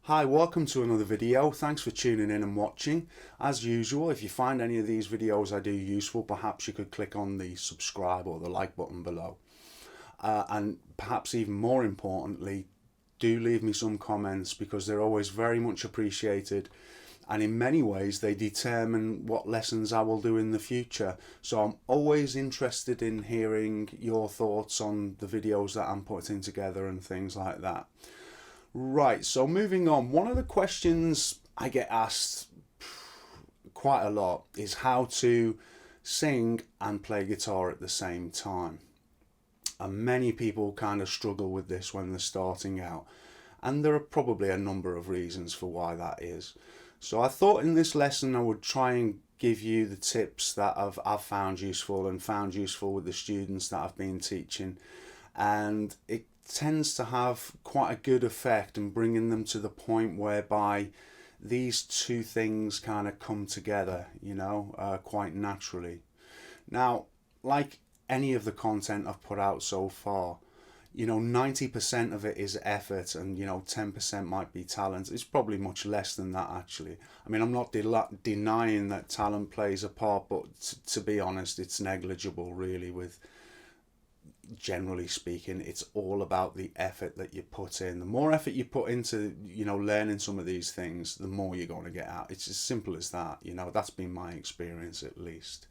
Hi, welcome to another video. Thanks for tuning in and watching. As usual, if you find any of these videos I do useful, perhaps you could click on the subscribe or the like button below. And perhaps even more importantly, do leave me some comments because they're always very much appreciated. And in many ways, they determine what lessons I will do in the future. So I'm always interested in hearing your thoughts on the videos that I'm putting together and things like that. Right, so moving on, one of the questions I get asked quite a lot is how to sing and play guitar at the same time. And many people kind of struggle with this when they're starting out. And there are probably a number of reasons for why that is. So I thought in this lesson I would try and give you the tips that I've found useful and found useful with the students that I've been teaching. And it tends to have quite a good effect in bringing them to the point whereby these two things kind of come together, quite naturally. Now, like any of the content I've put out so far, 90% of it is effort and 10% might be talent. It's probably much less than that, actually. I mean, I'm not denying that talent plays a part, but to be honest, it's negligible really. With generally speaking, it's all about the effort that you put in. The more effort you put into learning some of these things, the more you're going to get out. It's as simple as that. That's been my experience, at least,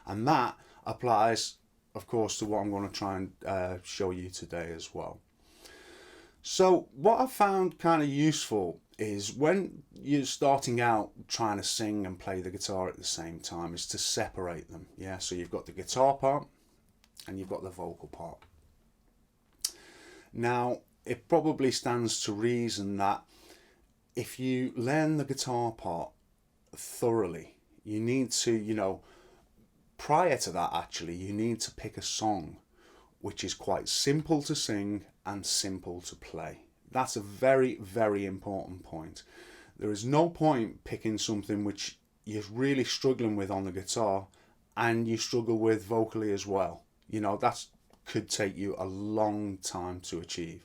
and that applies of course to what I'm going to try and show you today as well. So what I found kind of useful is when you're starting out trying to sing and play the guitar at the same time is to separate them. So you've got the guitar part and you've got the vocal part. Now, it probably stands to reason that if you learn the guitar part thoroughly, you need to, prior to that actually, you need to pick a song which is quite simple to sing and simple to play. That's a very, very important point. There is no point picking something which you're really struggling with on the guitar and you struggle with vocally as well. That could take you a long time to achieve.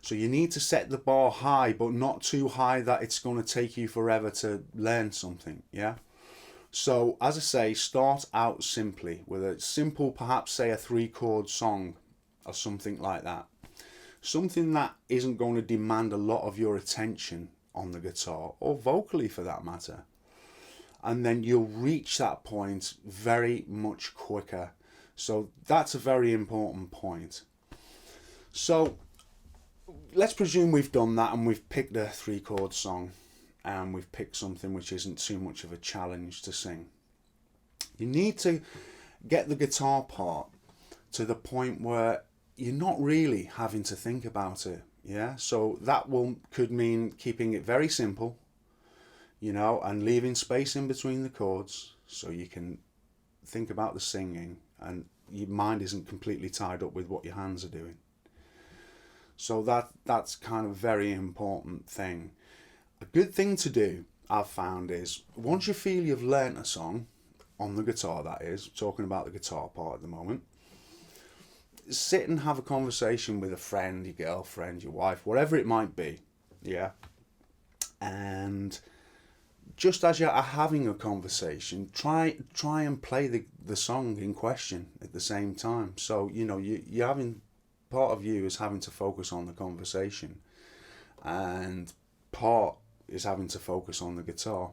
So you need to set the bar high, but not too high that it's going to take you forever to learn something. So as I say, start out simply with a simple, perhaps say a 3-chord song or something like that. Something that isn't going to demand a lot of your attention on the guitar or vocally for that matter. And then you'll reach that point very much quicker. So that's a very important point. So let's presume we've done that and we've picked a 3-chord song and we've picked something which isn't too much of a challenge to sing. You need to get the guitar part to the point where you're not really having to think about it. So that could mean keeping it very simple, and leaving space in between the chords so you can think about the singing and your mind isn't completely tied up with what your hands are doing. So that's kind of a very important thing. A good thing to do, I've found, is once you feel you've learnt a song on the guitar, that is, talking about the guitar part at the moment, sit and have a conversation with a friend, your girlfriend, your wife, whatever it might be. And just as you're having a conversation, try and play the song in question at the same time. So you're having, part of you is having to focus on the conversation and part is having to focus on the guitar.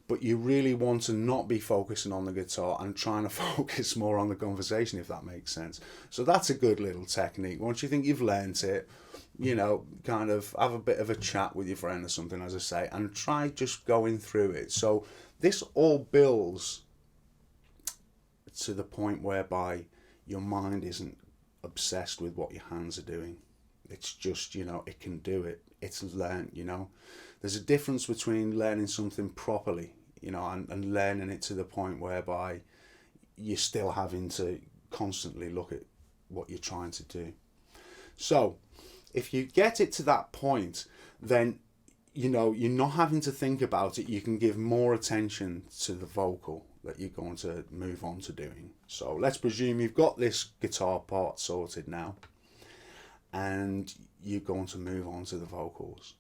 But you really want to not be focusing on the guitar and trying to focus more on the conversation, if that makes sense. So that's a good little technique. Once you think you've learnt it, kind of have a bit of a chat with your friend or something, as I say, and try just going through it. So this all builds to the point whereby your mind isn't obsessed with what your hands are doing. It's just, it can do it. It's learnt, There's a difference between learning something properly, and learning it to the point whereby you're still having to constantly look at what you're trying to do. So if you get it to that point, then you're not having to think about it. You can give more attention to the vocal that you're going to move on to doing. So let's presume you've got this guitar part sorted now, and you're going to move on to the vocals.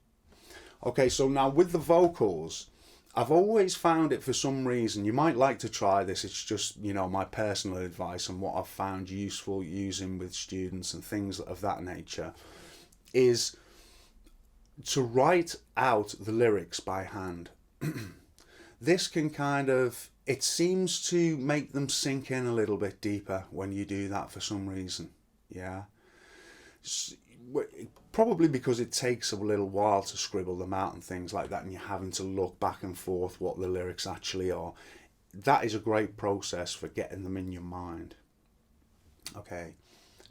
Okay, so now with the vocals, I've always found it, for some reason, you might like to try this, it's just, my personal advice and what I've found useful using with students and things of that nature, is to write out the lyrics by hand. This can it seems to make them sink in a little bit deeper when you do that for some reason. Yeah. Probably because it takes a little while to scribble them out and things like that, and you're having to look back and forth what the lyrics actually are. That is a great process for getting them in your mind. Okay,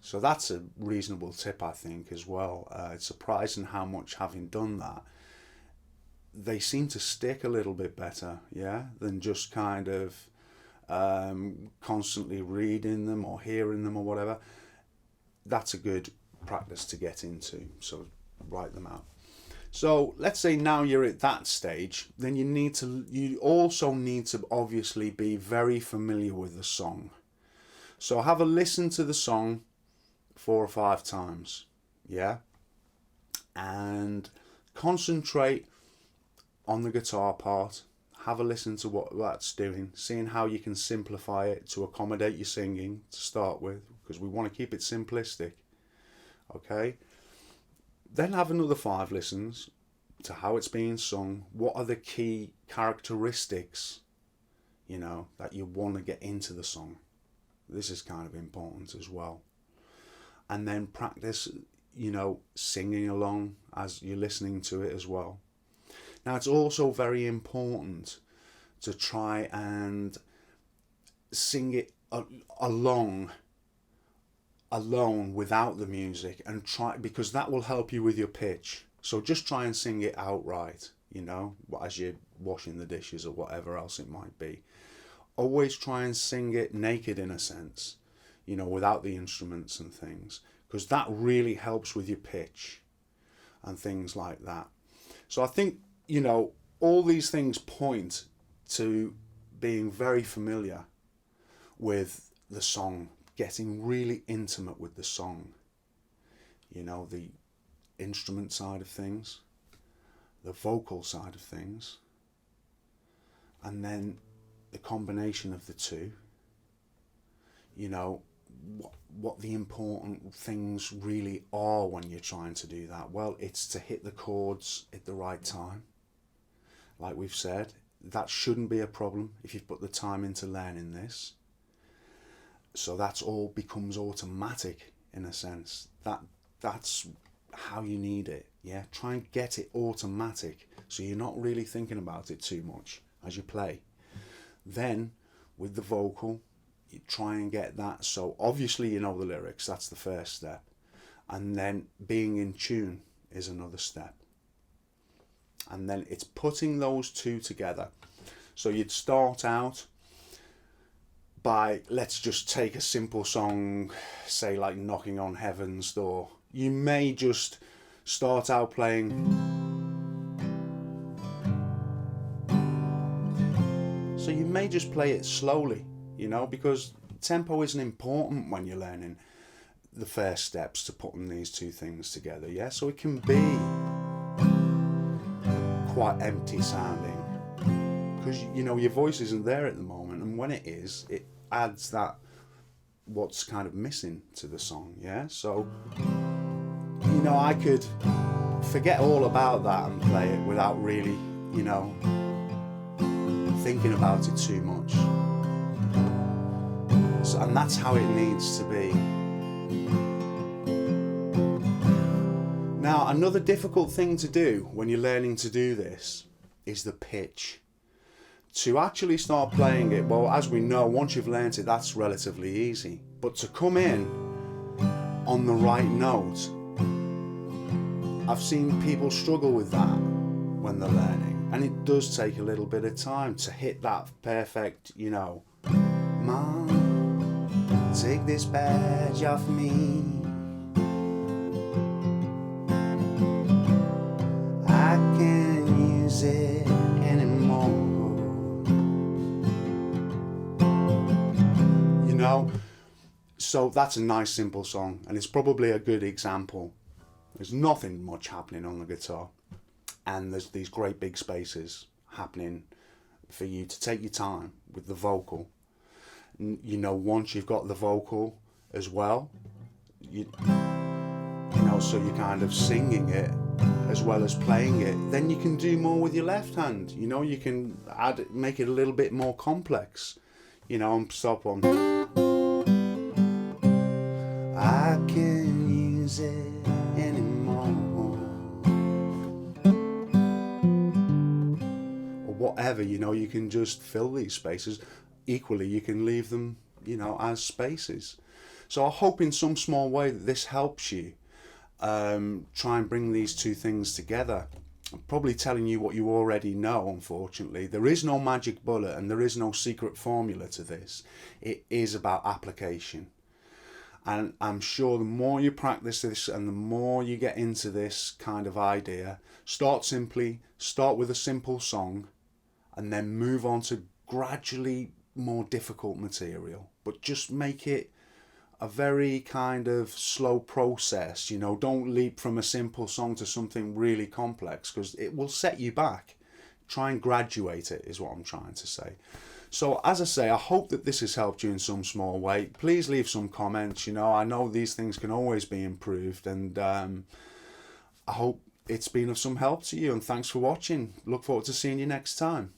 so that's a reasonable tip, I think, as well. It's surprising how much, having done that, they seem to stick a little bit better, yeah, than just constantly reading them or hearing them or whatever. That's a good practice to get into, so write them out. So let's say now you're at that stage, then you also need to obviously be very familiar with the song. So have a listen to the song 4 or 5 times, yeah, and concentrate on the guitar part. Have a listen to what that's doing, seeing how you can simplify it to accommodate your singing to start with, because we want to keep it simplistic. Okay, then have another 5 listens to how it's being sung. What are the key characteristics, that you want to get into the song? This is kind of important as well. And then practice, singing along as you're listening to it as well. Now, it's also very important to try and sing it alone without the music, and try, because that will help you with your pitch. So just try and sing it outright, as you're washing the dishes or whatever else it might be. Always try and sing it naked, in a sense, without the instruments and things, because that really helps with your pitch and things like that. So I think, all these things point to being very familiar with the song, getting really intimate with the song, the instrument side of things, the vocal side of things, and then the combination of the two, what the important things really are when you're trying to do that. Well, it's to hit the chords at the right time. Like we've said, that shouldn't be a problem if you've put the time into learning this. So that's all becomes automatic, in a sense. That's how you need it. Yeah, try and get it automatic, so you're not really thinking about it too much as you play. Then with the vocal, you try and get that. So obviously you know the lyrics, that's the first step, and then being in tune is another step. And then it's putting those two together. So you'd start out by, let's just take a simple song, say like Knocking on Heaven's Door. You may just start out playing, so you may just play it slowly, because tempo isn't important when you're learning the first steps to putting these two things together. Yeah, so it can be quite empty sounding, because your voice isn't there at the moment, and when it is, it adds that what's kind of missing to the song. Yeah, so I could forget all about that and play it without really thinking about it too much. So, and that's how it needs to be. Now, another difficult thing to do when you're learning to do this is the pitch. To actually start playing it, well, as we know, once you've learnt it, that's relatively easy. But to come in on the right note, I've seen people struggle with that when they're learning, and it does take a little bit of time to hit that perfect, Mom, take this badge off me. I can't use it anymore. So that's a nice simple song, and it's probably a good example. There's nothing much happening on the guitar, and there's these great big spaces happening for you to take your time with the vocal. You know, once you've got the vocal as well, you know, so you're kind of singing it as well as playing it, then you can do more with your left hand. You know, you can make it a little bit more complex. You know, and stop on. I can't use it anymore. Or whatever, you know, you can just fill these spaces. Equally, you can leave them, you know, as spaces. So I hope in some small way that this helps you try and bring these two things together. I'm probably telling you what you already know, unfortunately. There is no magic bullet and there is no secret formula to this. It is about application. And I'm sure the more you practice this and the more you get into this kind of idea, start with a simple song and then move on to gradually more difficult material. But just make it a very kind of slow process. You know, don't leap from a simple song to something really complex, because it will set you back. Try and graduate it is what I'm trying to say. So as I say, I hope that this has helped you in some small way. Please leave some comments. You know, I know these things can always be improved, and I hope it's been of some help to you, and thanks for watching. Look forward to seeing you next time.